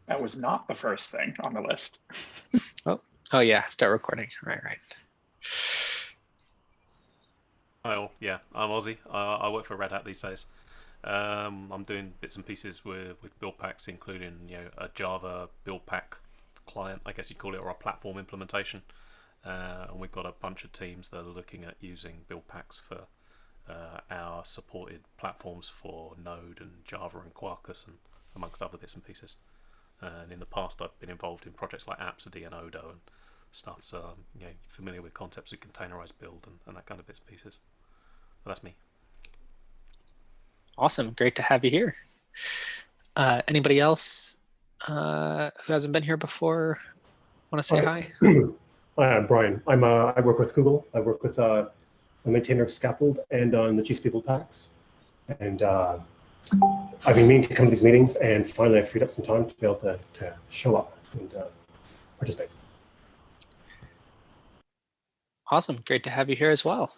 That was not the first thing on the list. Oh yeah, start recording. Right. Oh yeah, I'm Aussie. I work for Red Hat these days. I'm doing bits and pieces with Buildpacks, including a Java Buildpack client, I guess you'd call it, or a platform implementation. And we've got a bunch of teams that are looking at using Buildpacks for our supported platforms for Node and Java and Quarkus, and amongst other bits and pieces. And in the past, I've been involved in projects like Apsody and Odo and stuff, so I'm familiar with concepts of containerized build and that kind of bits and pieces. But that's me. Awesome. Great to have you here. Anybody else who hasn't been here before want to say hi? Hi, I'm Brian. I work with Google. I work with a maintainer of Scaffold and on the GCP Buildpacks. And I've been meaning to come to these meetings, and finally I freed up some time to be able to show up and participate. Awesome. Great to have you here as well.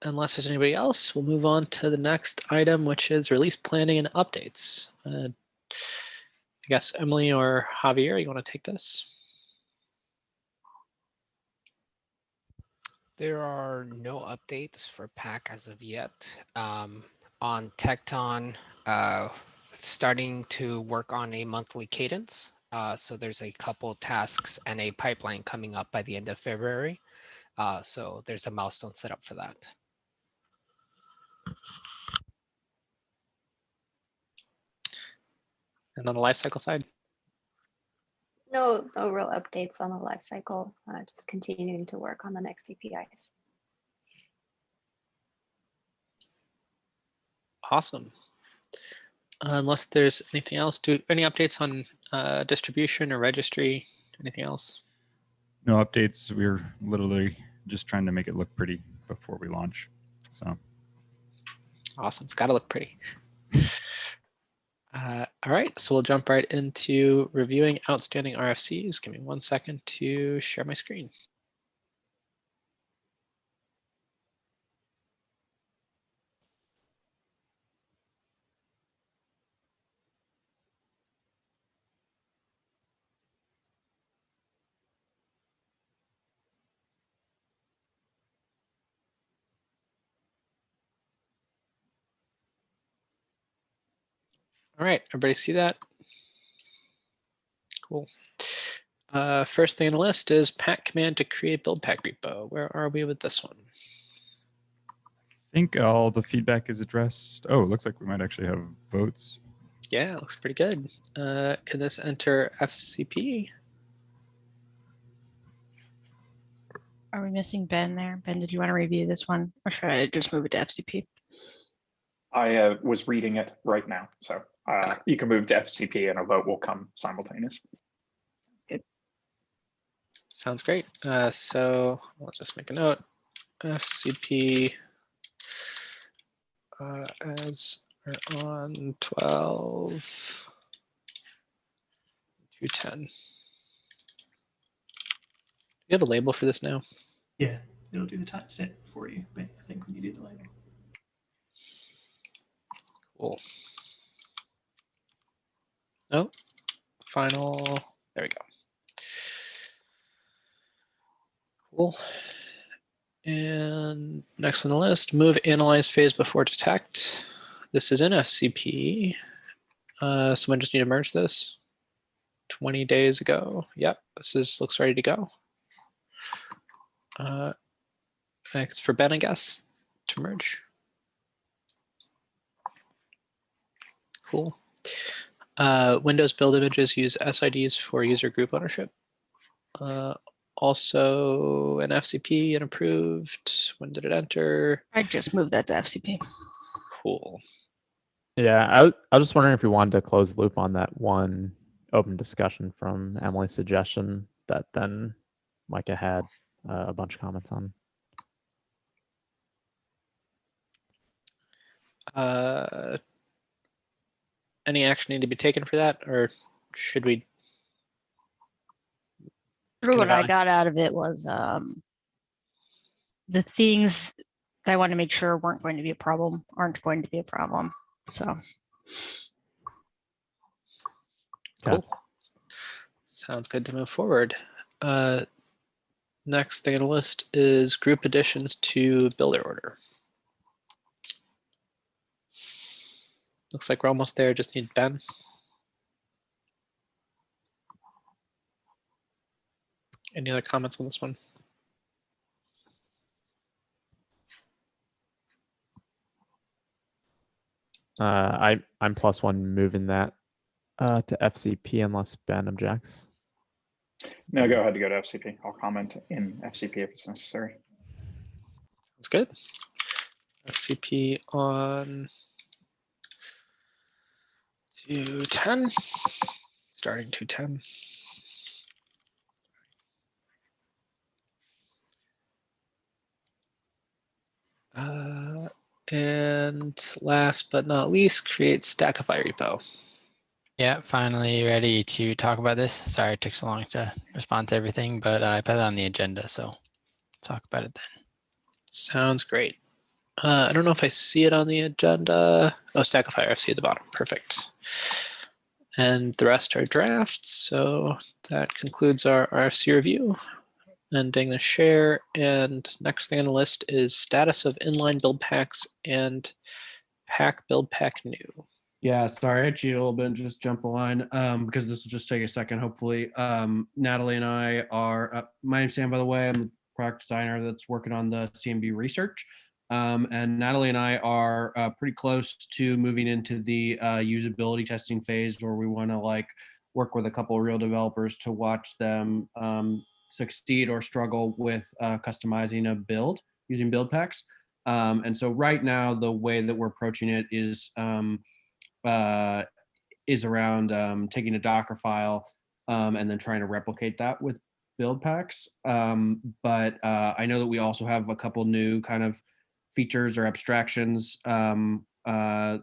Unless there's anybody else, we'll move on to the next item, which is release planning and updates. I guess Emily or Javier, you want to take this? There are no updates for Pack as of yet. On Tecton, starting to work on a monthly cadence. So there's a couple tasks and a pipeline coming up by the end of February. So there's a milestone set up for that. And on the lifecycle side? No real updates on the life cycle, just continuing to work on the next APIs. Awesome. Unless there's anything else, any updates on distribution or registry, anything else? No updates. We're literally just trying to make it look pretty before we launch. So awesome. It's got to look pretty. All right, so we'll jump right into reviewing outstanding RFCs. Give me 1 second to share my screen. All right, everybody see that? Cool. First thing on the list is pack command to create Buildpack repo. Where are we with this one? I think all the feedback is addressed. Oh, it looks like we might actually have votes. Yeah, it looks pretty good. Can this enter FCP? Are we missing Ben there? Ben, did you want to review this one, or should I just move it to FCP? I was reading it right now, so you can move to FCP and a vote will come simultaneous. Sounds good. Sounds great. So I'll just make a note. FCP as we're on 12 to 10. Do you have a label for this now? Yeah, it'll do the time set for you, but I think when you do the label. Cool. Oh, final. There we go. Cool. And next on the list, move analyze phase before detect. This is in FCP. Someone just need to merge this 20 days ago. Yep, this looks ready to go. It's for Ben, I guess, to merge. Cool. Windows build images use SIDs for user group ownership. Also an FCP and approved. When did it enter? I just moved that to FCP. Cool. Yeah, I was just wondering if we wanted to close the loop on that one open discussion from Emily's suggestion that then Micah had a bunch of comments on. Any action need to be taken for that, or should we? What I got out of it was the things that I want to make sure weren't going to be a problem aren't going to be a problem. So Cool. Sounds good to move forward. Next thing on the list is group additions to builder order. Looks like we're almost there. Just need Ben. Any other comments on this one? I'm +1 moving that to FCP unless Ben objects. No, go ahead to go to FCP. I'll comment in FCP if it's necessary. That's good. FCP on 210, starting 210. And last but not least, create Stackify repo. Yeah, finally ready to talk about this. Sorry it took so long to respond to everything, but I put it on the agenda, so talk about it then. Sounds great. I don't know if I see it on the agenda. Oh, Stackify, I see at the bottom. Perfect. And the rest are drafts. So that concludes our RFC review. Ending the share. And next thing on the list is status of inline build packs and pack build pack new. Yeah, sorry, I cheated a little bit and just jumped the line because this will just take a second, hopefully. Natalie and I are, my name's Sam, by the way. I'm the product designer that's working on the CMB research. And Natalie and I are pretty close to moving into the usability testing phase where we want to like work with a couple of real developers to watch them succeed or struggle with customizing a build using build packs. And so right now, the way that we're approaching it is around taking a Docker file and then trying to replicate that with build packs. But I know that we also have a couple new kind of features or abstractions, the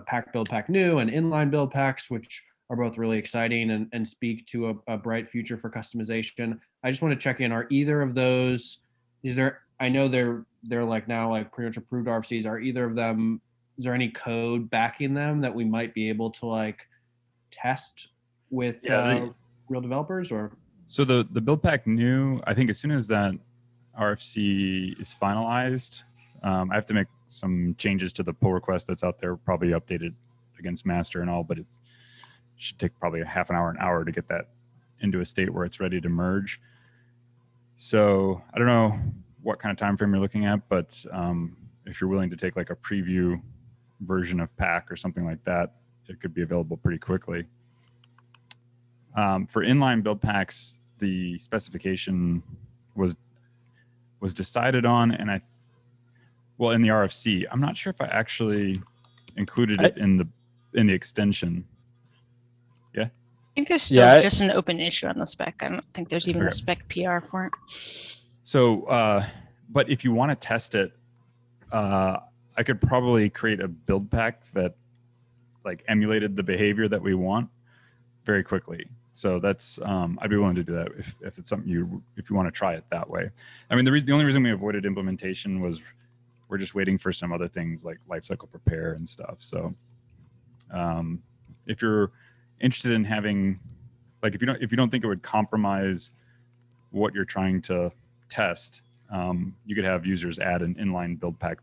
pack build pack new and inline build packs, which are both really exciting and speak to a bright future for customization. I just want to check in, are either of those, I know they're like now like pretty much approved RFCs, are either of them, is there any code backing them that we might be able to like test with real developers? Or so the build pack new, I think as soon as that RFC is finalized, I have to make some changes to the pull request that's out there, probably updated against master and all, but it should take probably a half an hour to get that into a state where it's ready to merge. So I don't know what kind of time frame you're looking at, but if you're willing to take like a preview version of pack or something like that, it could be available pretty quickly. For inline build packs, the specification was decided on, and in the RFC, I'm not sure if I actually included it in the extension. Yeah. I think there's still just an open issue on the spec. I don't think there's even a spec PR for it. So, but if you want to test it, I could probably create a build pack that like emulated the behavior that we want very quickly. So that's I'd be willing to do that if it's something if you want to try it that way. I mean, the only reason we avoided implementation was we're just waiting for some other things like lifecycle prepare and stuff. So if you're interested in having, like, if you don't think it would compromise what you're trying to test, you could have users add an inline build pack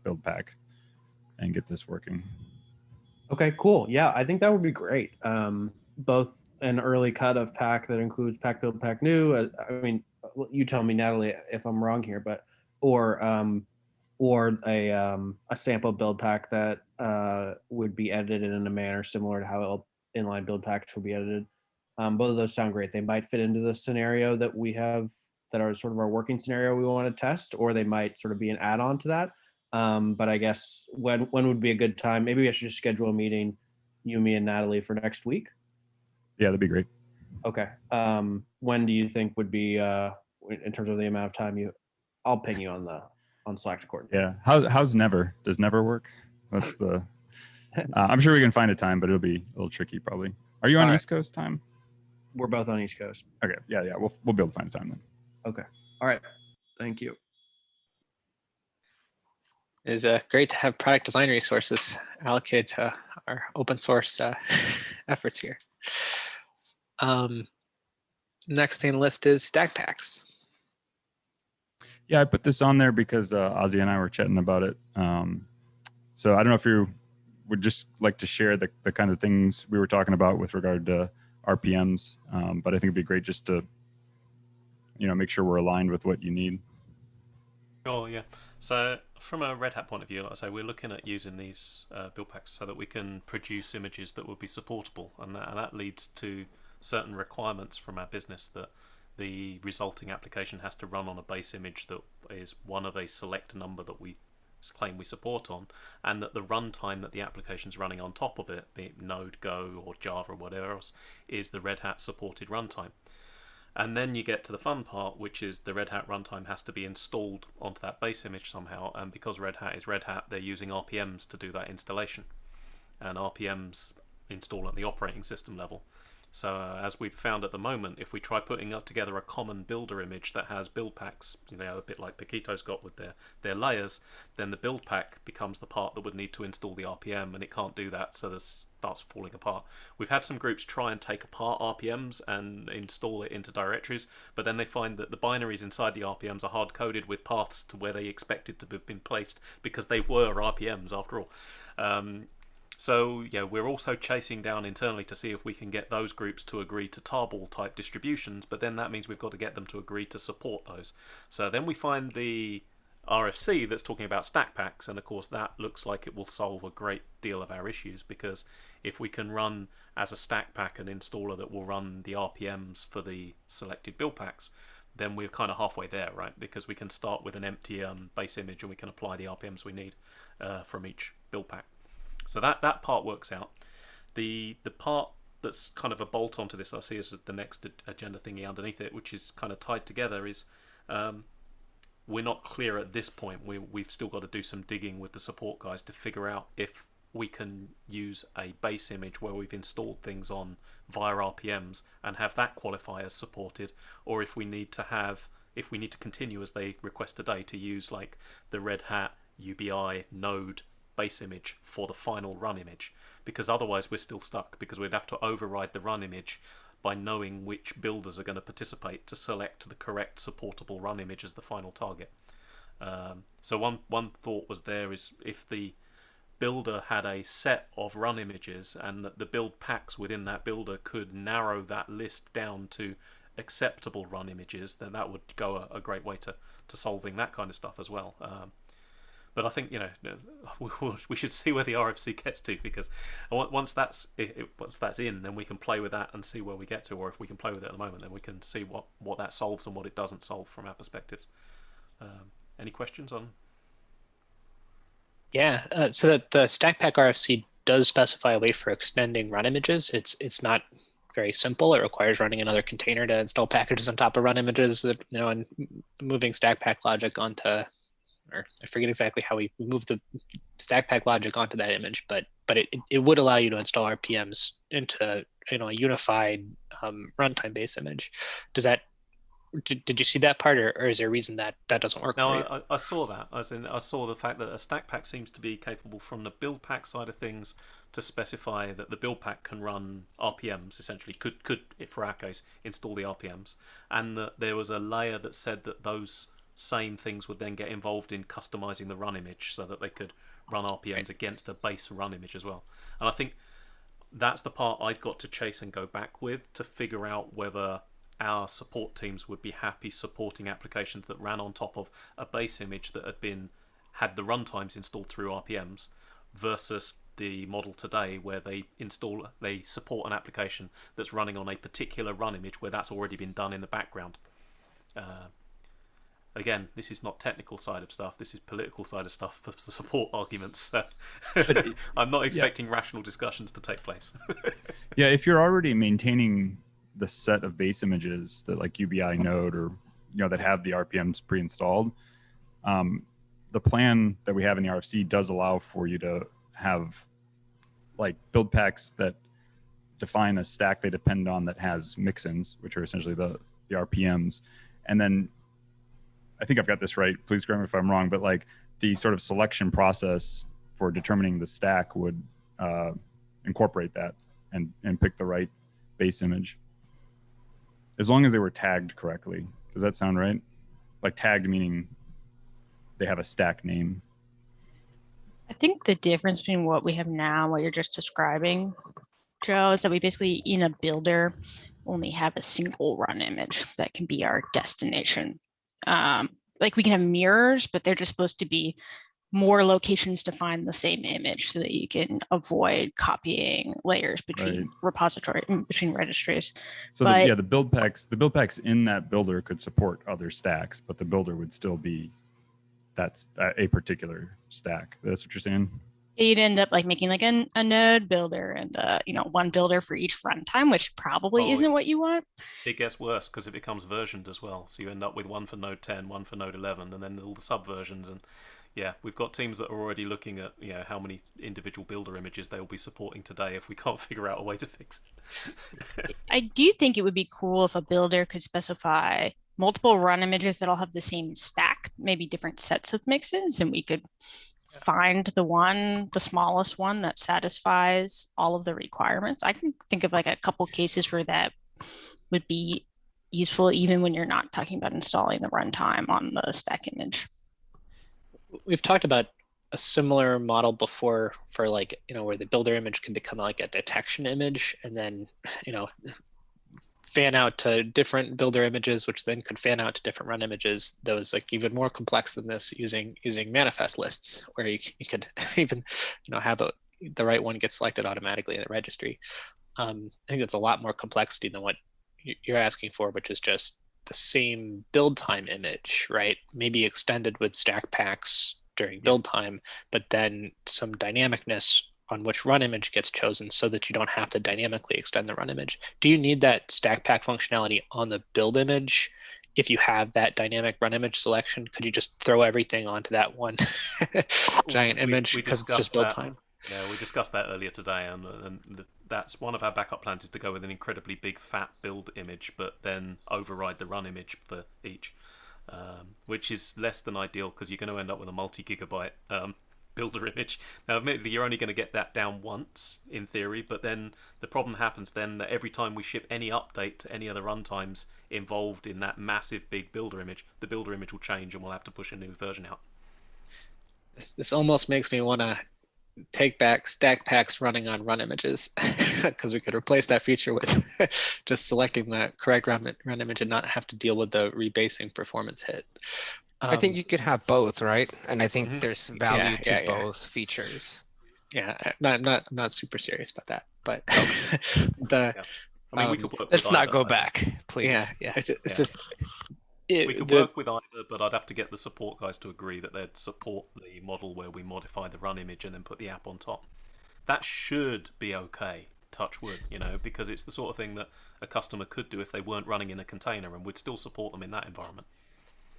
and get this working. Okay, cool. Yeah, I think that would be great. Both an early cut of pack that includes pack build pack new. I mean, you tell me, Natalie, if I'm wrong here, but or a sample build pack that would be edited in a manner similar to how inline build packs will be edited. Both of those sound great. They might fit into the scenario that we have, that are sort of our working scenario we want to test, or they might sort of be an add-on to that. But I guess when would be a good time? Maybe I should just schedule a meeting, you, me, and Natalie, for next week. Yeah, that'd be great. Okay. When do you think would be in terms of the amount of time I'll ping you on Slack to coordinate. Yeah. How's Never? Does Never work? That's the. I'm sure we can find a time, but it'll be a little tricky probably. Are you on East Coast time? We're both on East Coast. Okay. Yeah. We'll be able to find a time then. Okay. All right. Thank you. It is great to have product design resources allocated to our open source efforts here. Next thing on the list is stack packs. Yeah, I put this on there because Ozzy and I were chatting about it. So I don't know if you would just like to share the kind of things we were talking about with regard to RPMs, but I think it'd be great just to, make sure we're aligned with what you need. Oh yeah. So from a Red Hat point of view, like I say, we're looking at using these build packs so that we can produce images that will be supportable, and that leads to certain requirements from our business that the resulting application has to run on a base image that is one of a select number that we claim we support on, and that the runtime that the application's running on top of it, be it Node, Go, or Java, or whatever else, is the Red Hat supported runtime. And then you get to the fun part, which is the Red Hat runtime has to be installed onto that base image somehow, and because Red Hat is Red Hat, they're using RPMs to do that installation. And RPMs install at the operating system level. So as we've found at the moment, if we try putting up together a common builder image that has build packs, a bit like Paquito's got with their layers, then the build pack becomes the part that would need to install the RPM, and it can't do that, so this starts falling apart. We've had some groups try and take apart RPMs and install it into directories, but then they find that the binaries inside the RPMs are hard-coded with paths to where they expected to have been placed, because they were RPMs after all. So yeah, we're also chasing down internally to see if we can get those groups to agree to tarball type distributions, but then that means we've got to get them to agree to support those. So then we find the RFC that's talking about stack packs, and of course that looks like it will solve a great deal of our issues, because if we can run as a stack pack an installer that will run the RPMs for the selected build packs, then we're kind of halfway there, right? Because we can start with an empty base image and we can apply the RPMs we need from each build pack. So that part works out. The part that's kind of a bolt onto this, I see as the next agenda thingy underneath it, which is kind of tied together, is we're not clear at this point. We've still got to do some digging with the support guys to figure out if we can use a base image where we've installed things on via RPMs and have that qualify as supported, or if we need to continue as they request today to use like the Red Hat UBI node base image for the final run image, because otherwise we're still stuck, because we'd have to override the run image by knowing which builders are going to participate to select the correct supportable run image as the final target. So one thought was there is if the builder had a set of run images and that the build packs within that builder could narrow that list down to acceptable run images, then that would go a great way to solving that kind of stuff as well. But I think we should see where the RFC gets to, because once that's in, then we can play with that and see where we get to. Or if we can play with it at the moment, then we can see what that solves and what it doesn't solve from our perspectives. Any questions on? Yeah, so that the stack pack RFC does specify a way for extending run images. It's not very simple. It requires running another container to install packages on top of run images, and moving stack pack logic onto. Or I forget exactly how we move the stack pack logic onto that image, but it would allow you to install RPMs into a unified runtime base image. Did you see that part, or is there a reason that doesn't work for you? No, I saw that. I saw the fact that a stack pack seems to be capable from the build pack side of things to specify that the build pack can run RPMs, essentially could for our case install the RPMs, and that there was a layer that said that those same things would then get involved in customizing the run image so that they could run RPMs against a base run image as well. And I think that's the part I've got to chase and go back with to figure out whether our support teams would be happy supporting applications that ran on top of a base image that had the runtimes installed through RPMs versus the model today where they support an application that's running on a particular run image where that's already been done in the background. Again, this is not technical side of stuff. This is political side of stuff for the support arguments. So I'm not expecting rational discussions to take place. Yeah, if you're already maintaining the set of base images that like UBI node or that have the RPMs pre-installed, the plan that we have in the RFC does allow for you to have like build packs that define a stack they depend on that has mixins, which are essentially the RPMs, and then I think I've got this right. Please correct me if I'm wrong, but like the sort of selection process for determining the stack would incorporate that and pick the right base image. as long as they were tagged correctly. Does that sound right? Like tagged meaning they have a stack name. I think the difference between what we have now and what you're just describing, Joe, is that we basically in a builder only have a single run image that can be our destination. Like we can have mirrors, but they're just supposed to be more locations to find the same image so that you can avoid copying layers between between registries. So but the build packs in that builder could support other stacks, but the builder would still be that's a particular stack. That's what you're saying? you'd end up like making like a node builder and one builder for each runtime, which probably isn't what you want. It gets worse because it becomes versioned as well. So you end up with one for Node 10, one for Node 11, and then all the subversions. And yeah, we've got teams that are already looking at how many individual builder images they will be supporting today if we can't figure out a way to fix it. I do think it would be cool if a builder could specify multiple run images that all have the same stack, maybe different sets of mixes, and we could find the smallest one that satisfies all of the requirements. I can think of like a couple cases where that would be useful, even when you're not talking about installing the runtime on the stack image. We've talked about a similar model before for like, where the builder image can become like a detection image and then, fan out to different builder images, which then could fan out to different run images. That was like even more complex than this using manifest lists, where you could even, have the right one get selected automatically in the registry. I think that's a lot more complexity than what you're asking for, which is just the same build time image, right? Maybe extended with stack packs during build time, but then some dynamicness on which run image gets chosen so that you don't have to dynamically extend the run image. Do you need that stack pack functionality on the build image? If you have that dynamic run image selection, could you just throw everything onto that one giant image because it's just build time? Yeah, we discussed that earlier today, and that's one of our backup plans is to go with an incredibly big fat build image, but then override the run image for each, which is less than ideal because you're going to end up with a multi-gigabyte builder image. Now, admittedly, you're only going to get that down once in theory, but then the problem happens then that every time we ship any update to any other runtimes involved in that massive big builder image, the builder image will change and we'll have to push a new version out. This almost makes me want to take back stack packs running on run images because we could replace that feature with just selecting the correct run image and not have to deal with the rebasing performance hit. I think you could have both, right? And I think there's value to both features. Yeah, I'm not super serious about that, but I mean, we could work let's with not either, go back, please. It's just we could work with either, but I'd have to get the support guys to agree that they'd support the model where we modify the run image and then put the app on top. That should be okay, touch wood, because it's the sort of thing that a customer could do if they weren't running in a container, and we'd still support them in that environment.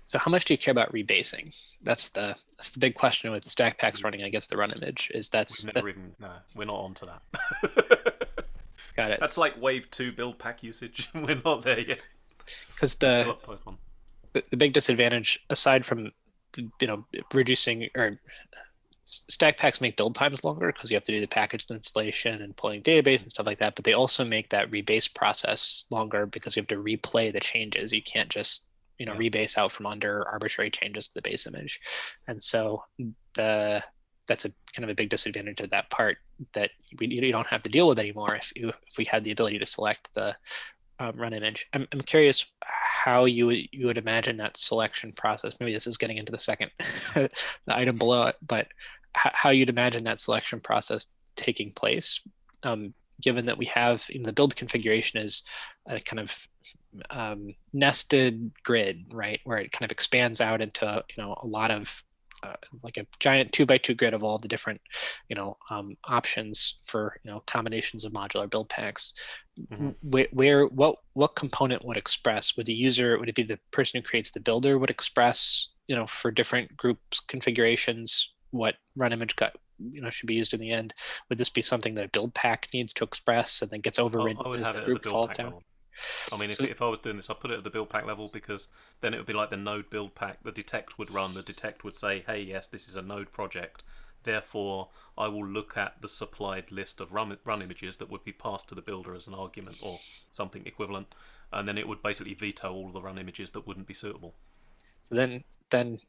So how much do you care about rebasing? That's the big question with stack packs running against the run image. We're not onto that. Got it. That's like wave 2 build pack usage. We're not there yet. Because the big disadvantage, aside from reducing or stack packs make build times longer because you have to do the package installation and pulling database and stuff like that, but they also make that rebase process longer because you have to replay the changes. You can't just rebase out from under arbitrary changes to the base image. And so that's a kind of a big disadvantage of that part that you don't have to deal with anymore if we had the ability to select the run image. I'm curious how you would imagine that selection process. Maybe this is getting into the second the item below it, but how you'd imagine that selection process taking place, given that we have in the build configuration is a kind of nested grid, right, where it kind of expands out into a lot of like a giant 2x2 grid of all the different options for combinations of modular build packs. What component would express? Would it be the person who creates the builder would express for different groups configurations what run image should be used in the end? Would this be something that a build pack needs to express and then gets overridden as the group falls down? Level. I mean, if I was doing this, I'd put it at the build pack level because then it would be like the node build pack. The detect would run. The detect would say, hey, yes, this is a node project. Therefore, I will look at the supplied list of run images that would be passed to the builder as an argument or something equivalent, and then it would basically veto all the run images that wouldn't be suitable. So then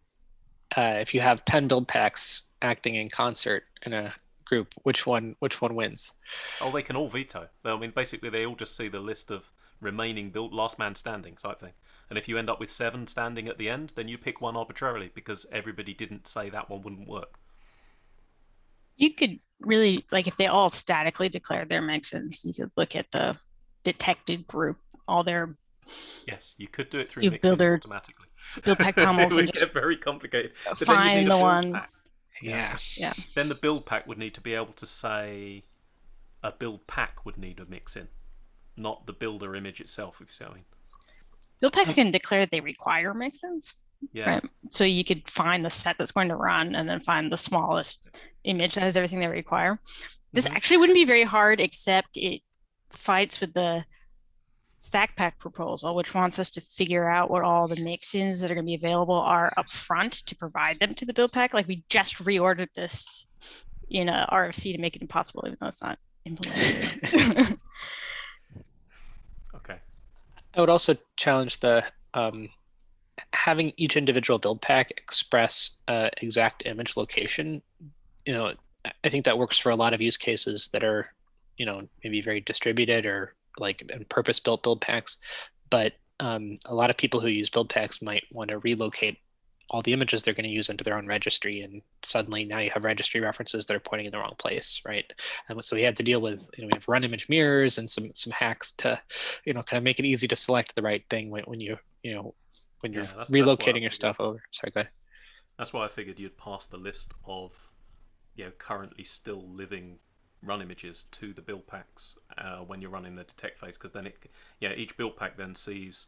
if you have 10 build packs acting in concert in a group, which one wins? Oh, they can all veto. I mean, basically, they all just see the list of remaining last man standing type thing. And if you end up with 7 standing at the end, then you pick one arbitrarily because everybody didn't say that one wouldn't work. You could really, like, if they all statically declared their mixins, you could look at the detected group, all their. Yes, you could do it through You mixins builder- automatically. Build pack It tumbles and would just get very complicated. But then you find need a the build one. pack. Yeah. Yeah. Then the build pack would need to be able to say a build pack would need a mix in, not the builder image itself, if you see what I mean. Build packs can declare they require mixins. Yeah. Right. So you could find the set that's going to run and then find the smallest image that has everything they require. This actually wouldn't be very hard, except it fights with the stack pack proposal, which wants us to figure out what all the mix-ins that are going to be available are up front to provide them to the build pack. Like, we just reordered this in a RFC to make it impossible, even though it's not implemented. Okay. I would also challenge the having each individual build pack express exact image location. You know, I think that works for a lot of use cases that are, you know, maybe very distributed or like purpose-built build packs. But a lot of people who use build packs might want to relocate all the images they're going to use into their own registry, and suddenly now you have registry references that are pointing in the wrong place, right? And so we had to deal with, you know, we have run image mirrors and some hacks to, you know, kind of make it easy to select the right thing when you're relocating your stuff over. Sorry, go ahead. That's why I figured you'd pass the list of, you know, currently still living run images to the build packs when you're running the detect phase, because then each build pack then sees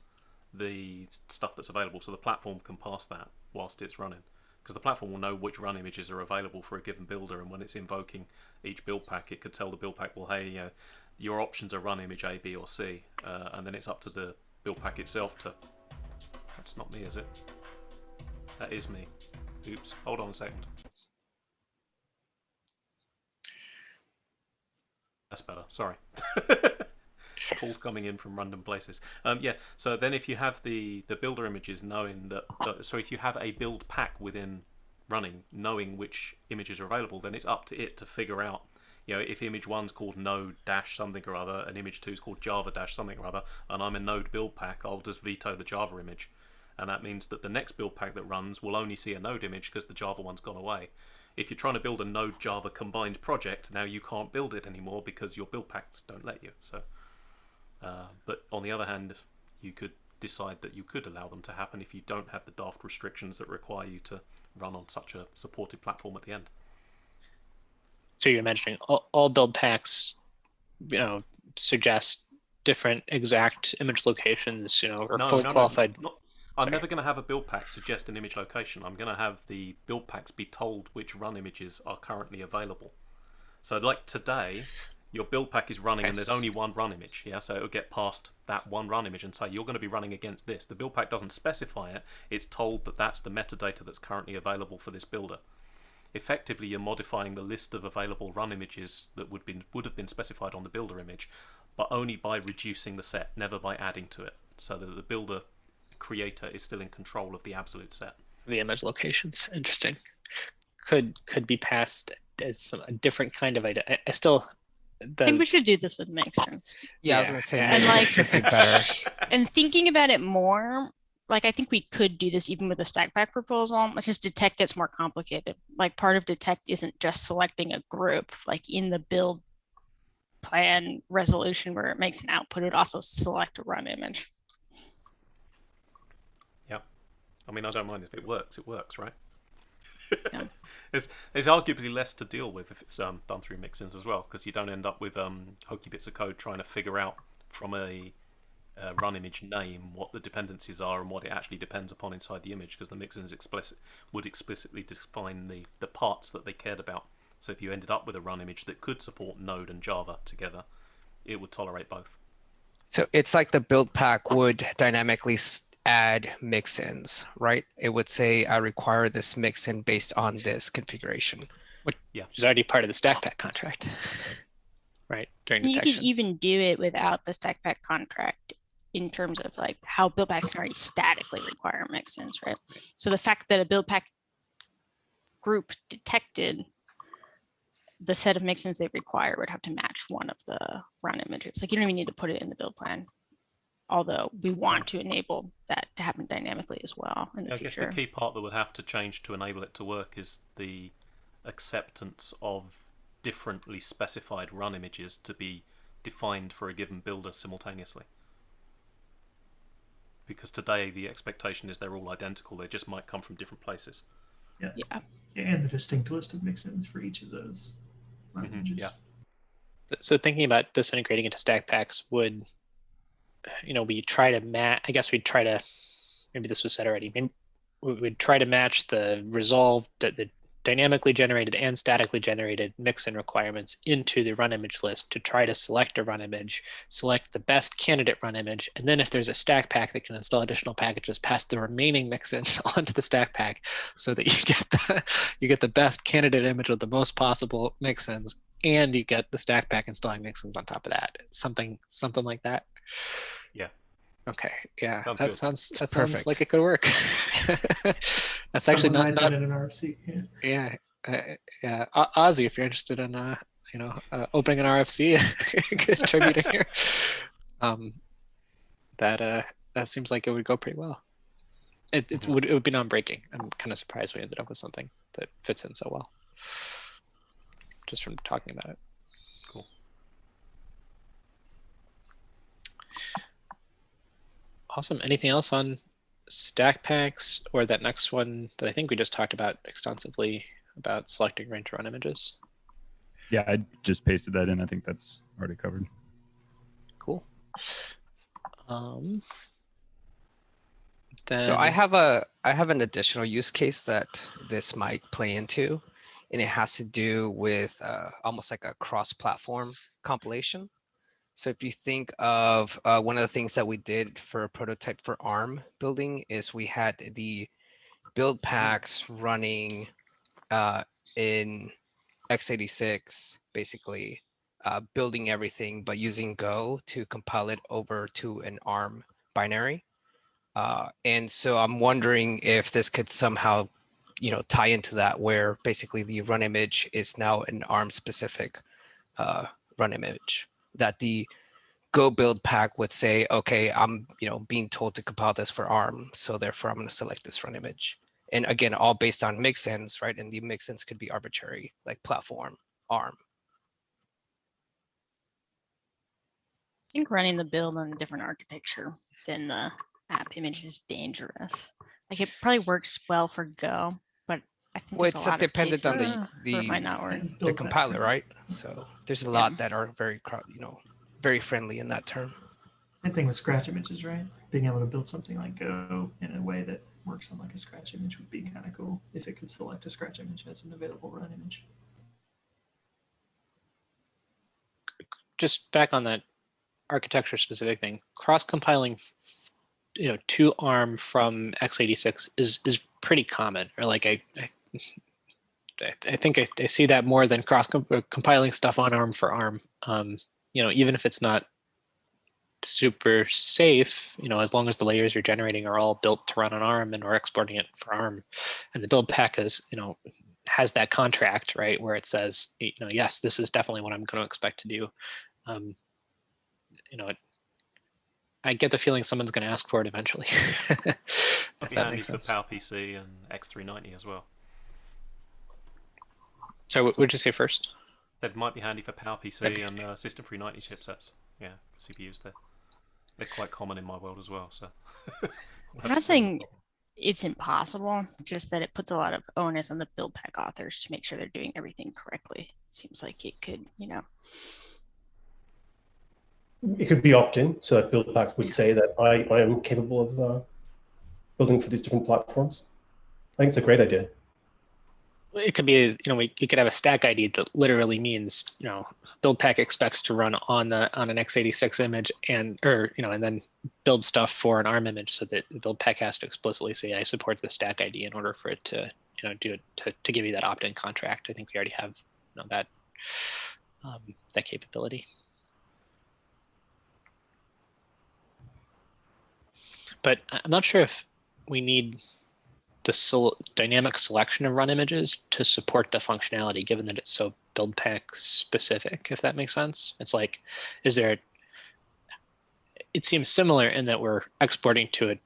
the stuff that's available, so the platform can pass that whilst it's running, because the platform will know which run images are available for a given builder, and when it's invoking each build pack, it could tell the build pack, well, hey, you know, your options are run image A, B, or C, and then it's up to the build pack itself to. That's not me, is it? That is me. Oops. Hold on a second. That's better. Sorry. Calls coming in from random places. Yeah. So then, if you have the builder images knowing that, so if you have a build pack within running knowing which images are available, then it's up to it to figure out. You know, if image 1's called node dash something or other, and image 2's called Java dash something or other, and I'm a node build pack, I'll just veto the Java image, and that means that the next build pack that runs will only see a node image because the Java one's gone away. If you're trying to build a Node Java combined project, now you can't build it anymore because your build packs don't let you. So, but on the other hand, you could decide that you could allow them to happen if you don't have the daft restrictions that require you to run on such a supported platform at the end. So you're imagining all build packs, you know, suggest different exact image locations, you know, or fully qualified. I'm never going to have a build pack suggest an image location. I'm going to have the build packs be told which run images are currently available. So like today, your build pack is running and there's only one run image. Yeah, so it'll get past that one run image and say you're going to be running against this. The build pack doesn't specify it. It's told that that's the metadata that's currently available for this builder. Effectively, you're modifying the list of available run images that would have been specified on the builder image, but only by reducing the set, never by adding to it, so that the builder creator is still in control of the absolute set. The image locations, interesting. Could be passed as a different kind of idea. I think we should do this with mixins. Yeah, I was gonna say, and like, would be better. And thinking about it more, like, I think we could do this even with the stack pack proposal. It's just detect gets more complicated. Like, part of detect isn't just selecting a group. Like, in the build plan resolution where it makes an output, it also select a run image. Yeah, I mean, I don't mind if it works, right? Yeah. There's arguably less to deal with if it's done through mixins as well, because you don't end up with hokey bits of code trying to figure out from a run image name what the dependencies are and what it actually depends upon inside the image, because the mixins would explicitly define the parts that they cared about. So if you ended up with a run image that could support Node and Java together, it would tolerate both. So it's like the build pack would dynamically add mix-ins, right? It would say, I require this mix-in based on this configuration. Which Yeah. is already part of the stack pack contract, right? During You detection. could even do it without the stack pack contract in terms of like how buildpacks can already statically require mixins, right? So the fact that a buildpack group detected the set of mixins they require would have to match one of the run images. Like you don't even need to put it in the build plan. Although we want to enable that to happen dynamically as well in the I guess future. the key part that would have to change to enable it to work is the acceptance of differently specified run images to be defined for a given builder simultaneously. Because today the expectation is they're all identical, they just might come from different places. Yeah. Yeah. And the distinct list of mixins for each of those images. Yeah. So thinking about this integrating into stack packs would, we try to I guess we'd try to, maybe this was said already, maybe we'd try to match the resolved, the dynamically generated and statically generated mixin requirements into the run image list to try to select a run image, select the best candidate run image, and then if there's a stack pack that can install additional packages, pass the remaining mixins onto the stack pack so that you get the best candidate image with the most possible mixins, and you get the stack pack installing mixins on top of that. Something like that. Yeah. Okay. Yeah. Sounds that good. sounds Perfect. like it could work. That's actually Someone not might have it in an RFC. Yeah. yeah. Ozzy, if you're interested in opening an RFC contributing here, that seems like it would go pretty well. It would be non-breaking. I'm kind of surprised we ended up with something that fits in so well, just from talking about it. Cool. Awesome. Anything else on stack packs or that next one that I think we just talked about extensively about selecting range run images? Yeah, I just pasted that in. I think that's already covered. Cool. So I have an additional use case that this might play into, and it has to do with almost like a cross-platform compilation. So if you think of one of the things that we did for a prototype for ARM building is we had the build packs running in x86, basically building everything, but using Go to compile it over to an ARM binary. And so I'm wondering if this could somehow, tie into that, where basically the run image is now an ARM specific run image that the Go build pack would say, okay, I'm being told to compile this for ARM, so therefore I'm going to select this run image. And again, all based on mixins, right? And the mixins could be arbitrary, like platform, ARM. I think running the build on a different architecture than the app image is dangerous. Like it probably works well for Go, but I think Well, there's it's a lot dependent on of cases where it might not work. the compiler, right? So there's a lot that are very friendly in that term. Same thing with scratch images, right? Being able to build something like Go in a way that works on like a scratch image would be kind of cool if it could select a scratch image as an available run image. Just back on that architecture specific thing, cross compiling to ARM from x86 is pretty common, or like I think I see that more than cross compiling stuff on ARM for ARM. Even if it's not super safe, as long as the layers you're generating are all built to run on ARM and we're exporting it for ARM, and the build pack has that contract, right, where it says, yes, this is definitely what I'm going to expect to do. I get the feeling someone's going to ask for it eventually. It'd be handy for PowerPC and X390 as well. So what would you say first? Said it might be handy for PowerPC and System 390 chipsets. Yeah, CPUs they're quite common in my world as well. So I'm not saying it's impossible, just that it puts a lot of onus on the build pack authors to make sure they're doing everything correctly. It seems like it could, It could be opt-in, so that Buildpacks would say that I am capable of building for these different platforms. I think it's a great idea. It could be, you could have a stack ID that literally means, Buildpack expects to run on an x86 image and then build stuff for an ARM image, so that the Buildpack has to explicitly say, I support the stack ID in order for it to do it to give you that opt-in contract. I think we already have that that capability. But I'm not sure if we need the dynamic selection of run images to support the functionality, given that it's so Buildpack specific, if that makes sense. It's like, it seems similar in that we're exporting to a,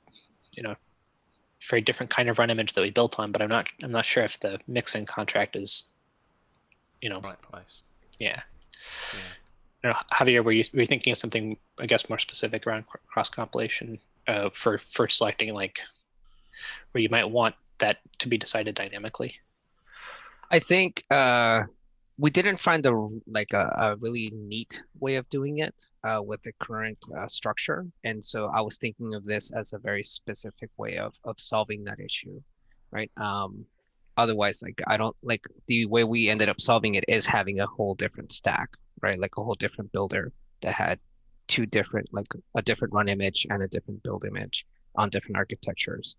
very different kind of run image that we built on, but I'm not sure if the mixin contract is, right place. Yeah. Javier, were you thinking of something, I guess, more specific around cross compilation for selecting, like, where you might want that to be decided dynamically? I think we didn't find a really neat way of doing it with the current structure, and so I was thinking of this as a very specific way of solving that issue, right? Otherwise, like, I don't like the way we ended up solving it is having a whole different stack, right? Like a whole different builder that had two different, like a different run image and a different build image on different architectures.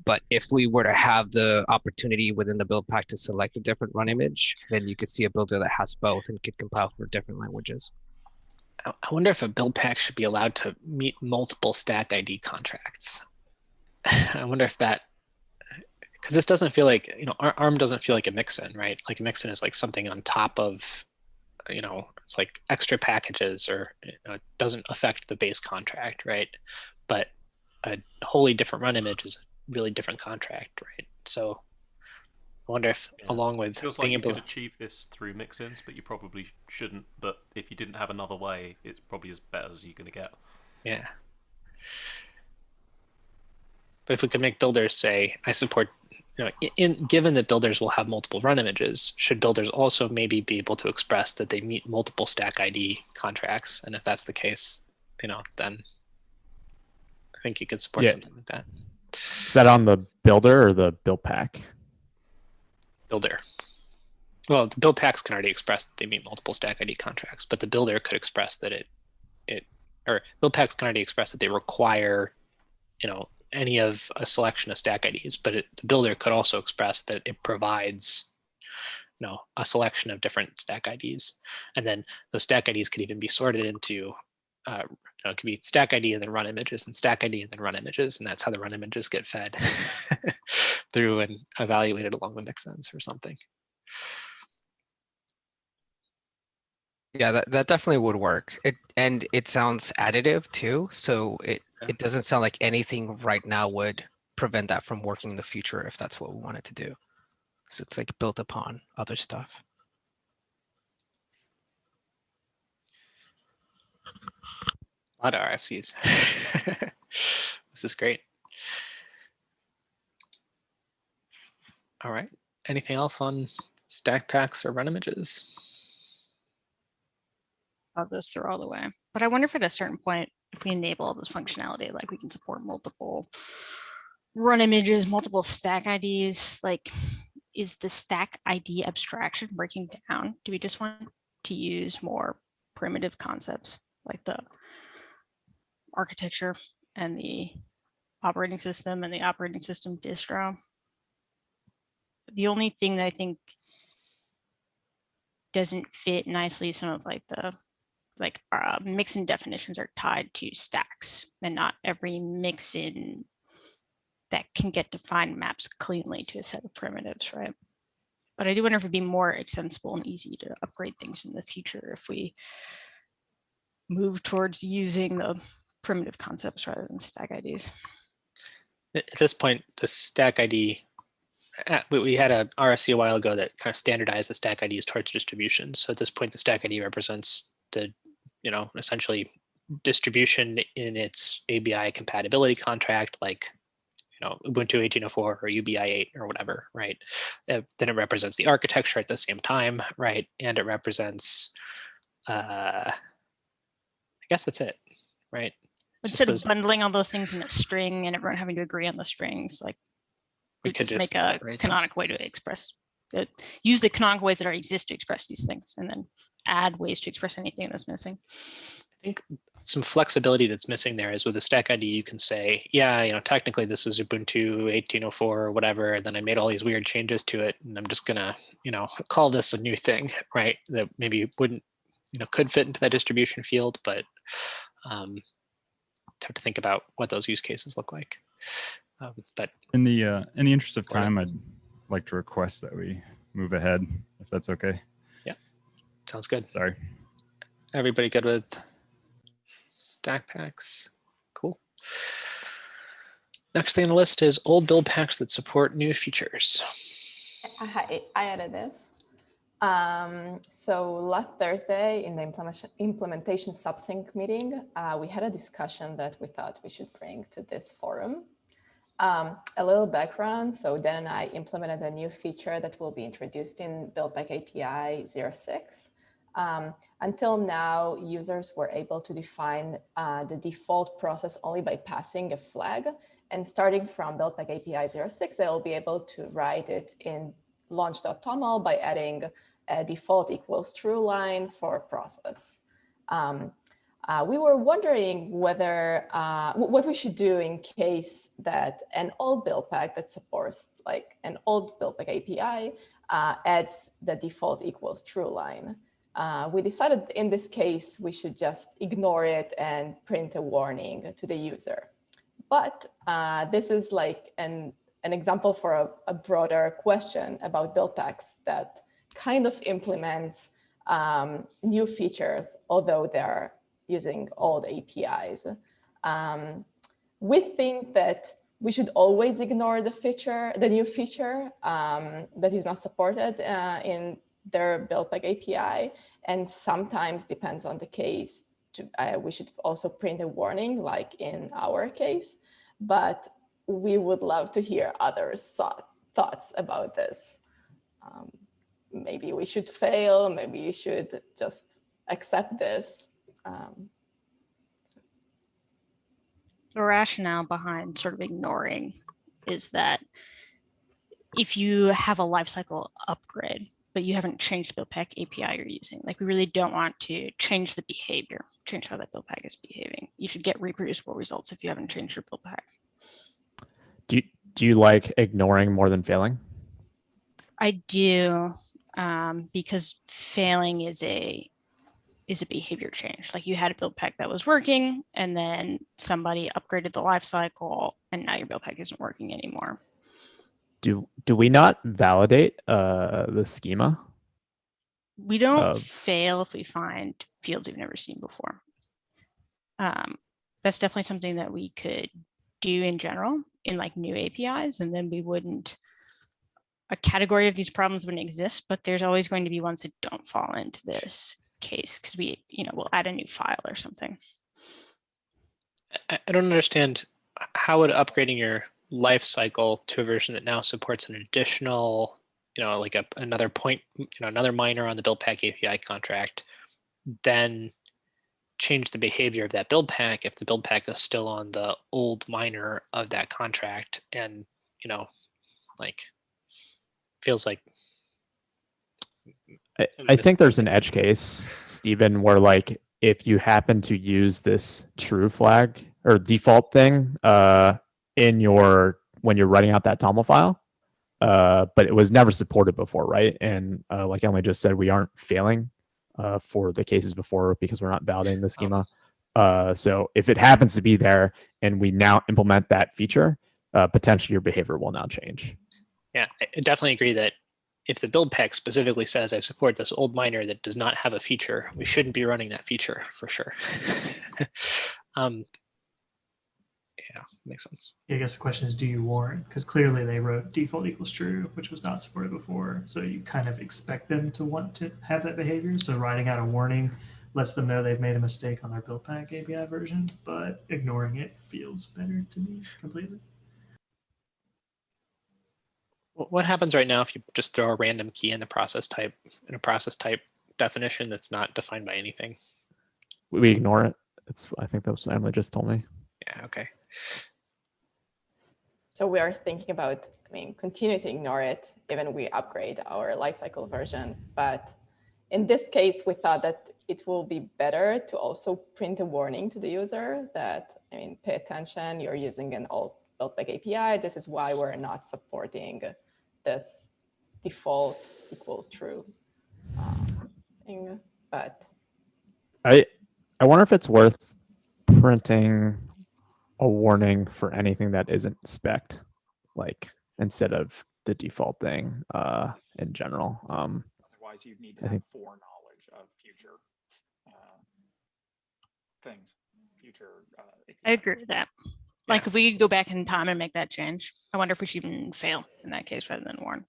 But if we were to have the opportunity within the build pack to select a different run image, then you could see a builder that has both and could compile for different languages. I wonder if a build pack should be allowed to meet multiple stack ID contracts. I wonder if that, because this doesn't feel like, ARM doesn't feel like a mixin, right? Like a mixin is like something on top of, it's like extra packages, or it doesn't affect the base contract, right? But a wholly different run image is really different contract, right? So I wonder if, along with feels being like you able could achieve this through mixins, but you probably shouldn't. But if you didn't have another way, it's probably as better as you're going to get. Yeah. But if we could make builders say, I support, given that builders will have multiple run images, should builders also maybe be able to express that they meet multiple stack ID contracts? And if that's the case, then I think you could support something like that. Is that on the builder or the build pack? Builder. Well, the build packs can already express that they meet multiple stack ID contracts, but the builder could express that or build packs can already express that they require, any of a selection of stack IDs, but the builder could also express that it provides, a selection of different stack IDs, and then the stack IDs could even be sorted into, it could be stack ID and then run images, and stack ID and then run images, and that's how the run images get fed through and evaluated along the mixins or something. Yeah, that definitely would work. And it sounds additive too, so it doesn't sound like anything right now would prevent that from working in the future if that's what we wanted to do. So it's like built upon other stuff. A lot of RFCs. This is great. All right. Anything else on stack packs or run images? I'll just throw all the way. But I wonder if at a certain point, if we enable this functionality, like we can support multiple run images, multiple stack IDs, like is the stack ID abstraction breaking down? Do we just want to use more primitive concepts like the architecture and the operating system and the operating system distro? The only thing that I think doesn't fit nicely, some of like the mixin definitions are tied to stacks, and not every mixin that can get defined maps cleanly to a set of primitives, right? But I do wonder if it'd be more extensible and easy to upgrade things in the future if we move towards using the primitive concepts rather than stack IDs. At this point, the stack ID, we had a RFC a while ago that kind of standardized the stack IDs towards distributions. So at this point, the stack ID represents the, essentially distribution in its ABI compatibility contract, like, Ubuntu 18.04 or UBI 8 or whatever, right? Then it represents the architecture at the same time, right? And it represents, I guess that's it, right? Instead of bundling all those things in a string and everyone having to agree on the strings, like we could just make a canonical way to express it, use the canonical ways that already exist to express these things, and then add ways to express anything that's missing. think some flexibility that's missing there is with the stack ID, you can say, yeah, technically this is Ubuntu 18.04 or whatever, and then I made all these weird changes to it, and I'm just gonna, call this a new thing, right? That maybe wouldn't, could fit into that distribution field, but have to think about what those use cases look like. But in the interest of time, I'd like to request that we move ahead, if that's okay. Yeah, sounds good. Sorry. Everybody good with stack packs? Cool. Next thing on the list is old build packs that support new features. I added this. So last Thursday in the implementation subsync meeting, we had a discussion that we thought we should bring to this forum. A little background. So Dan and I implemented a new feature that will be introduced in Buildpack API 06. Until now, users were able to define the default process only by passing a flag. And starting from Buildpack API 06, they will be able to write it in launch.toml by adding a default equals true line for process. We were wondering whether what we should do in case that an old Buildpack that supports like an old Buildpack API adds the default equals true line. We decided in this case, we should just ignore it and print a warning to the user. But this is like an example for a broader question about Buildpacks that kind of implements new features, although they're using old APIs. We think that we should always ignore the new feature that is not supported in their Buildpack API, and sometimes depends on the case. We should also print a warning, like in our case, but we would love to hear others' thoughts about this. Maybe we should fail, maybe you should just accept this. The rationale behind sort of ignoring is that if you have a lifecycle upgrade, but you haven't changed the Buildpack API you're using, like we really don't want to change the behavior, change how that Buildpack is behaving. You should get reproducible results if you haven't changed your Buildpack. Do you like ignoring more than failing? I do, because failing is a behavior change. Like you had a Buildpack that was working, and then somebody upgraded the lifecycle, and now your Buildpack isn't working anymore. Do we not validate the schema? We don't fail if we find fields we've never seen before. That's definitely something that we could do in general in like new APIs, and then we wouldn't, a category of these problems wouldn't exist, but there's always going to be ones that don't fall into this case because we'll add a new file or something. I don't understand, how would upgrading your life cycle to a version that now supports an additional, like another point, another minor on the Buildpack API contract, then change the behavior of that Buildpack if the Buildpack is still on the old minor of that contract, and like feels like I think there's an edge case, Stephen, where like if you happen to use this true flag or default thing when you're writing out that TOML file, but it was never supported before, right? And like Emily just said, we aren't failing for the cases before because we're not validating the schema. So if it happens to be there and we now implement that feature, potentially your behavior will now change. Yeah, I definitely agree that if the Buildpack specifically says I support this old minor that does not have a feature, we shouldn't be running that feature for sure. Yeah, makes sense. Yeah, I guess the question is, do you warn? Because clearly they wrote default equals true, which was not supported before. So you kind of expect them to want to have that behavior. So writing out a warning lets them know they've made a mistake on their Buildpack API version, but ignoring it feels better to me completely. What happens right now if you just throw a random key in a process type definition that's not defined by anything? We ignore it. I think that's what Emily just told me. Yeah, okay. So we are thinking about, continue to ignore it even we upgrade our lifecycle version. But In this case, we thought that it will be better to also print a warning to the user that, I mean, pay attention, you're using an old Buildpack API. This is why we're not supporting this default equals true thing. But I wonder if it's worth printing a warning for anything that isn't spec'd, like instead of the default thing in general. Otherwise, you'd need to I have think foreknowledge of future things, future. I agree with that. Like if we could go back in time and make that change, I wonder if we should even fail in that case rather than warn.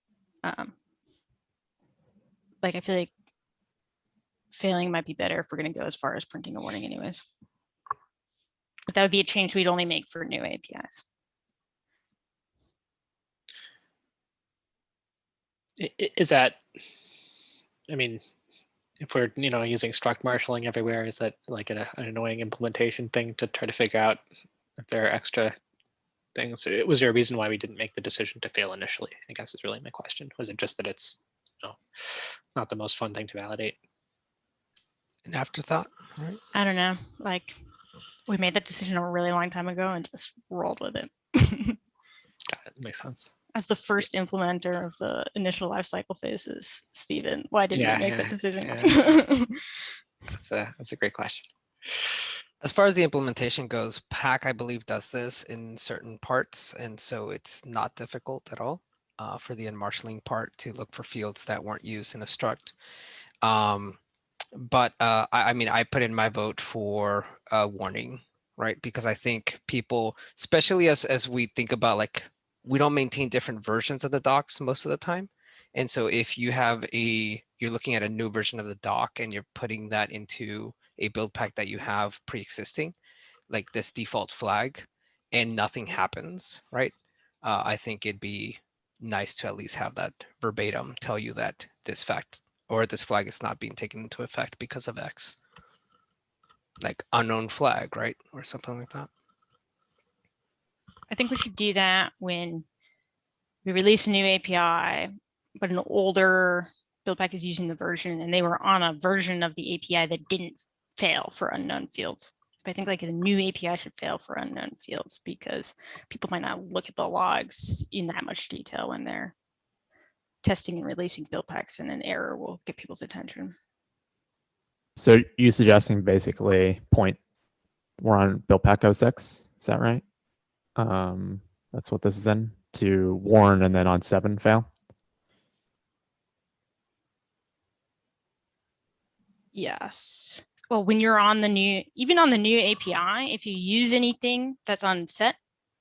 Like I feel like failing might be better if we're going to go as far as printing a warning anyways. But that would be a change we'd only make for new APIs. Is that, I mean, if we're, using struct marshalling everywhere, is that like an annoying implementation thing to try to figure out if there are extra things? Was there a reason why we didn't make the decision to fail initially? I guess is really my question. Was it just that it's not the most fun thing to validate? An afterthought, right? I don't know. Like we made that decision a really long time ago and just rolled with it. Got it. Makes sense. As the first implementer of the initial lifecycle phases, Stephen, why did we make that decision? That's a great question. As far as the implementation goes, Pack, I believe, does this in certain parts, and so it's not difficult at all for the unmarshalling part to look for fields that weren't used in a struct. But I mean, I put in my vote for a warning, right? Because I think people, especially as we think about like, we don't maintain different versions of the docs most of the time. And so if you have you're looking at a new version of the doc and you're putting that into a build pack that you have pre-existing, like this default flag, and nothing happens, right? I think it'd be nice to at least have that verbatim tell you that this fact or this flag is not being taken into effect because of X. Like unknown flag, right? Or something like that. I think we should do that when we release a new API, but an older Buildpack is using the version and they were on a version of the API that didn't fail for unknown fields. But I think like the new API should fail for unknown fields because people might not look at the logs in that much detail when they're testing and releasing Buildpacks, and an error will get people's attention. So you suggesting basically we're on Buildpack 06, is that right? That's what this is in, to warn and then on 7 fail? Yes. Well, when you're on the new, even on the new API, if you use anything that's on set,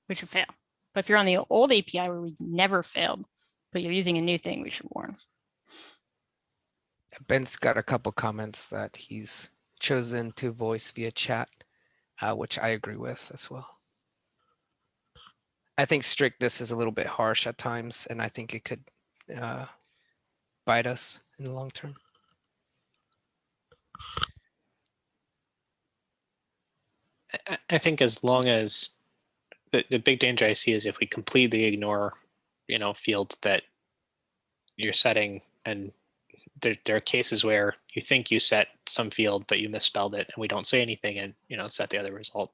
we should fail. But if you're on the old API where we never failed, but you're using a new thing, we should warn. Ben's got a couple comments that he's chosen to voice via chat, which I agree with as well. I think strictness is a little bit harsh at times, and I think it could bite us in the long term. I think as long as the big danger I see is if we completely ignore, fields that you're setting, and there are cases where you think you set some field but you misspelled it, and we don't say anything and set the other result.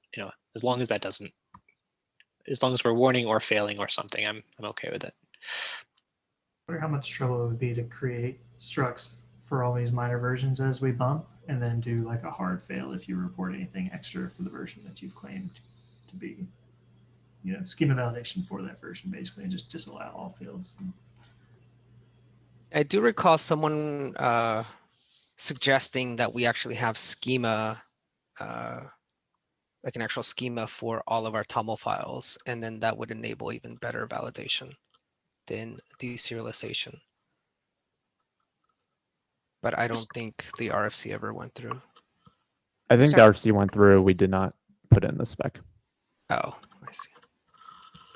As long as that doesn't, as long as we're warning or failing or something, I'm okay with it. I wonder how much trouble it would be to create structs for all these minor versions as we bump, and then do like a hard fail if you report anything extra for the version that you've claimed to be, schema validation for that version, basically, and just disallow all fields. I do recall someone suggesting that we actually have schema, like an actual schema for all of our TOML files, and then that would enable even better validation than deserialization. But I don't think the RFC ever went through. I think the RFC went through. We did not put in the spec. Oh, I see.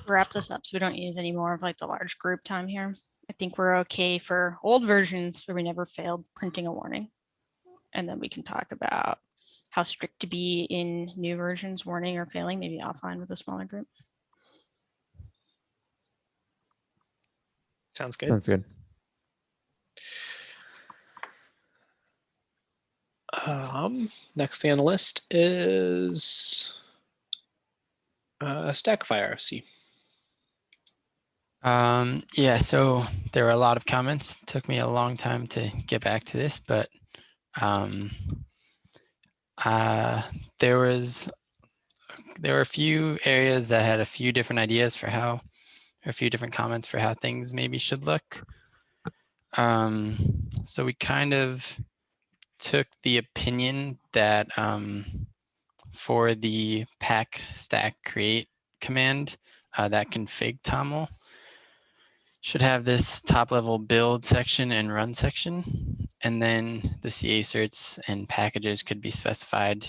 Wrap this up so we don't use any more of like the large group time here. I think we're okay for old versions where we never failed printing a warning. And then we can talk about how strict to be in new versions, warning or failing, maybe offline with a smaller group. Sounds good. Sounds good. Next thing on the list is Stackify RFC. Yeah, so there were a lot of comments. Took me a long time to get back to this, but there were a few areas that had a few different ideas for how, or a few different comments for how things maybe should look. So we kind of took the opinion that for the pack stack create command, that config toml should have this top level build section and run section, and then the CA certs and packages could be specified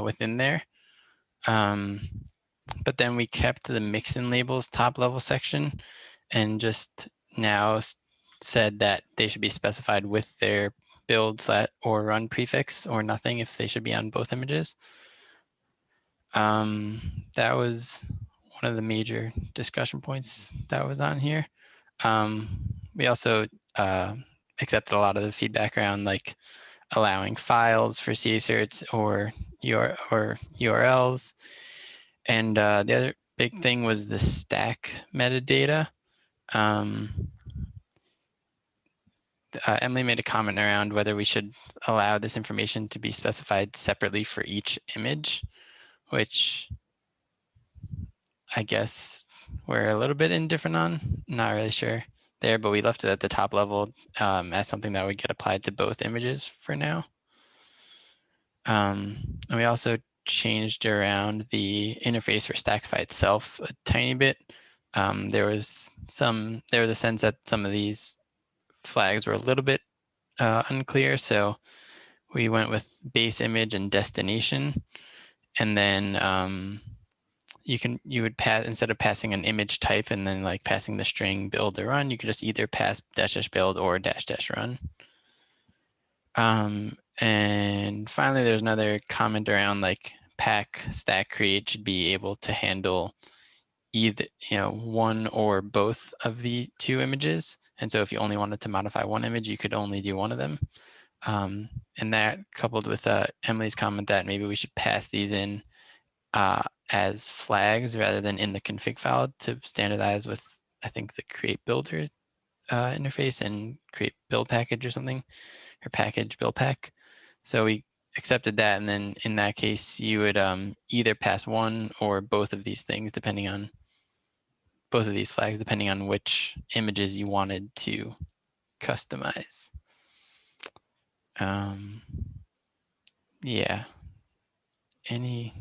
within there. But then we kept the mixin labels top level section and just now said that they should be specified with their build or run prefix or nothing if they should be on both images. That was one of the major discussion points that was on here. We also accepted a lot of the feedback around like allowing files for CA certs or URLs. And the other big thing was the stack metadata. Emily made a comment around whether we should allow this information to be specified separately for each image, which I guess we're a little bit indifferent on. Not really sure there, but we left it at the top level as something that would get applied to both images for now. And we also changed around the interface for Stackify itself a tiny bit. There was a sense that some of these flags were a little bit unclear, so we went with base image and destination, and then you would pass, instead of passing an image type and then like passing the string build or run, you could just either pass -- build or -- run. And finally, there's another comment around like pack stack create should be able to handle either, one or both of the two images. And so if you only wanted to modify one image, you could only do one of them. And that coupled with Emily's comment that maybe we should pass these in as flags rather than in the config file to standardize with, I think, the create builder interface and create build package or something, or package build pack. So we accepted that, and then in that case, you would either pass one or both of these things, depending on both of these flags, depending on which images you wanted to customize. Yeah. Any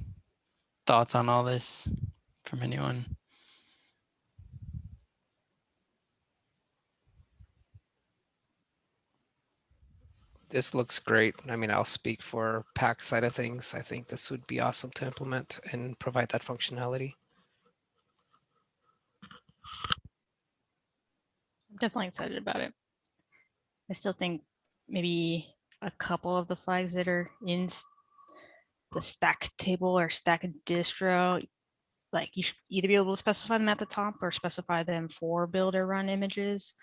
thoughts on all this from anyone? This looks great. I mean, I'll speak for pack side of things. I think this would be awesome to implement and provide that functionality. I'm definitely excited about it. I still think maybe a couple of the flags that are in the stack table or stack distro, like you should either be able to specify them at the top or specify them for build or run images.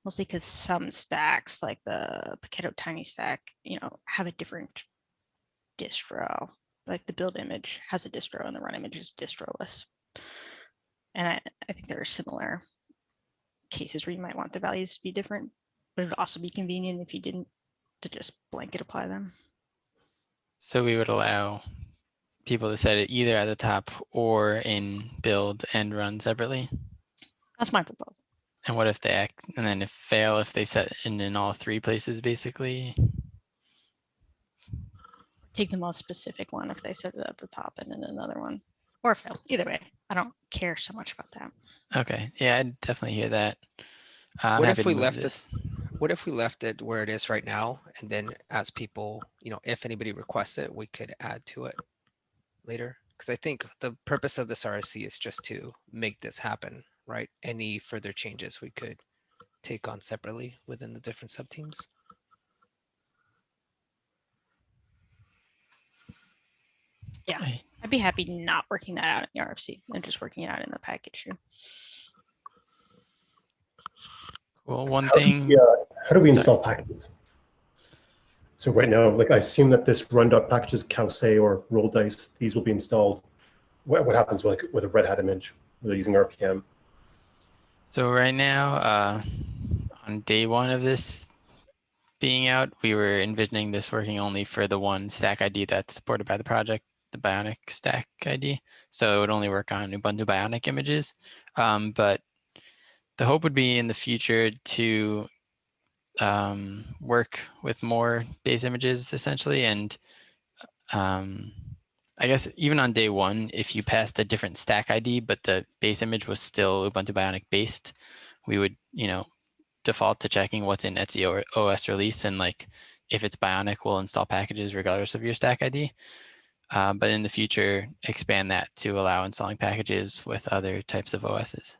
Mostly because some stacks, like the Paketo Tiny Stack, have a different distro. Like the build image has a distro and the run image is distroless. And I think there are similar cases where you might want the values to be different, but it would also be convenient if you didn't to just blanket apply them. So we would allow people to set it either at the top or in build and run separately. That's my proposal. And what if they act, and then if fail, if they set in all three places, basically? Take the most specific one if they set it at the top and then another one, or fail. Either way, I don't care so much about that. Okay, yeah, I definitely hear that. What if we left it? What if we left it where it is right now, and then as people, if anybody requests it, we could add to it later? Because I think the purpose of this RFC is just to make this happen, right? Any further changes we could take on separately within the different subteams. Yeah, I'd be happy not working that out in the RFC and just working it out in the package. Well, one thing. How do we install packages? So right now, like I assume that this run.packages cowsay or roll dice, these will be installed. What happens with a Red Hat image? They're using RPM. So right now, on day one of this being out, we were envisioning this working only for the one stack ID that's supported by the project, the Bionic stack ID. So it would only work on Ubuntu Bionic images. But the hope would be in the future to work with more base images essentially. And I guess even on day one, if you passed a different stack ID, but the base image was still Ubuntu Bionic based, we would, default to checking what's in Etsy OS release, and like if it's Bionic, we'll install packages regardless of your stack ID. But in the future, expand that to allow installing packages with other types of OSs.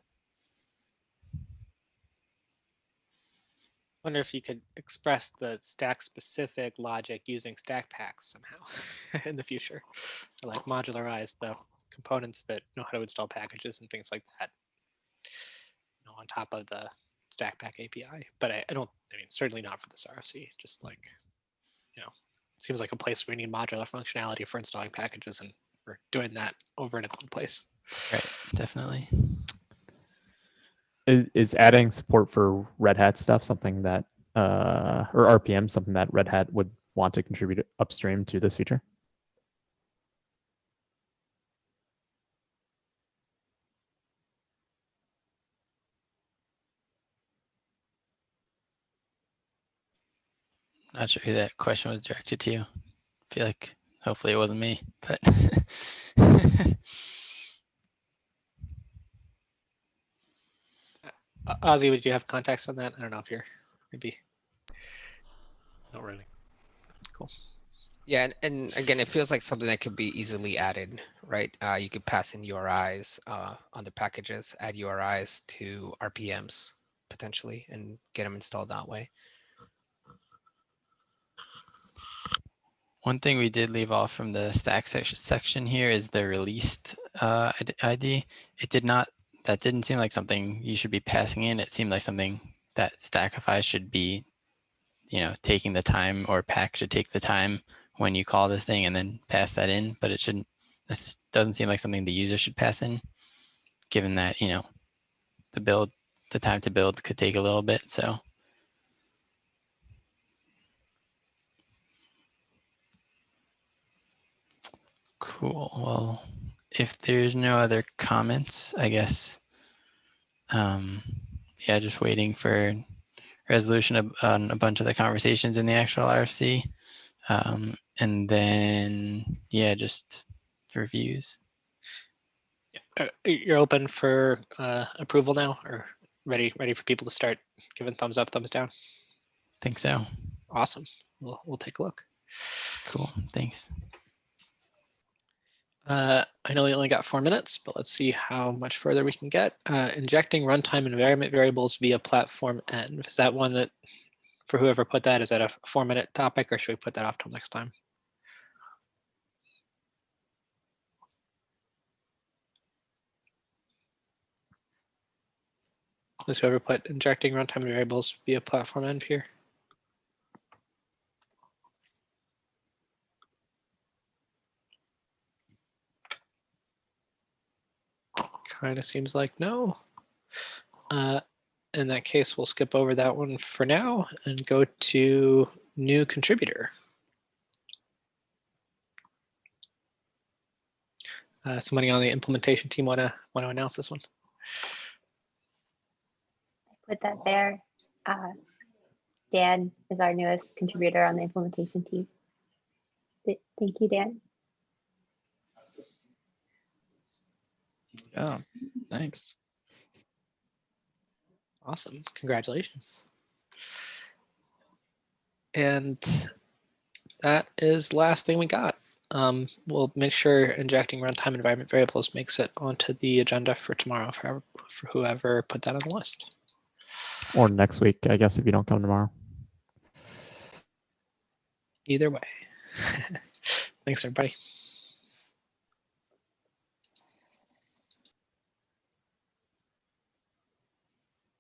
Wonder if you could express the stack specific logic using stack packs somehow in the future, or like modularize the components that know how to install packages and things like that, on top of the stack pack API. But I mean, certainly not for this RFC, just like, it seems like a place where we need modular functionality for installing packages, and we're doing that over in another place. Right, definitely. Is adding support for Red Hat stuff something that, or RPM, something that Red Hat would want to contribute upstream to this feature? Not sure who that question was directed to. I feel like hopefully it wasn't me, but Ozzy, would you have context on that? I don't know if you're maybe. Not really. Cool. Yeah, and again, it feels like something that could be easily added, right? You could pass in URIs on the packages, add URIs to RPMs potentially, and get them installed that way. one thing we did leave off from the stack section here is the released ID. That didn't seem like something you should be passing in. It seemed like something that Stackify should be, taking the time, or Pack should take the time when you call this thing and then pass that in, but it shouldn't. This doesn't seem like something the user should pass in, given that, the time to build could take a little bit. So cool. Well, if there's no other comments, I guess, yeah, just waiting for resolution on a bunch of the conversations in the actual RFC. And then, yeah, just reviews. You're open for approval now, or ready for people to start giving thumbs up, thumbs down? Think so. Awesome. We'll take a look. Cool. Thanks. I know we only got 4 minutes, but let's see how much further we can get. Injecting runtime environment variables via platform env. Is that one that, for whoever put that, is that a 4-minute topic, or should we put that off till next time? Does whoever put injecting runtime variables via platform env here? Kind of seems like no. In that case, we'll skip over that one for now and go to new contributor. Somebody on the implementation team want to announce this one? Put that there. Dan is our newest contributor on the implementation team. Thank you, Dan. Oh, thanks. Awesome. Congratulations. And that is the last thing we got. We'll make sure injecting runtime environment variables makes it onto the agenda for tomorrow for whoever put that on the list. Or next week, I guess, if you don't come tomorrow. Either way. Thanks, everybody.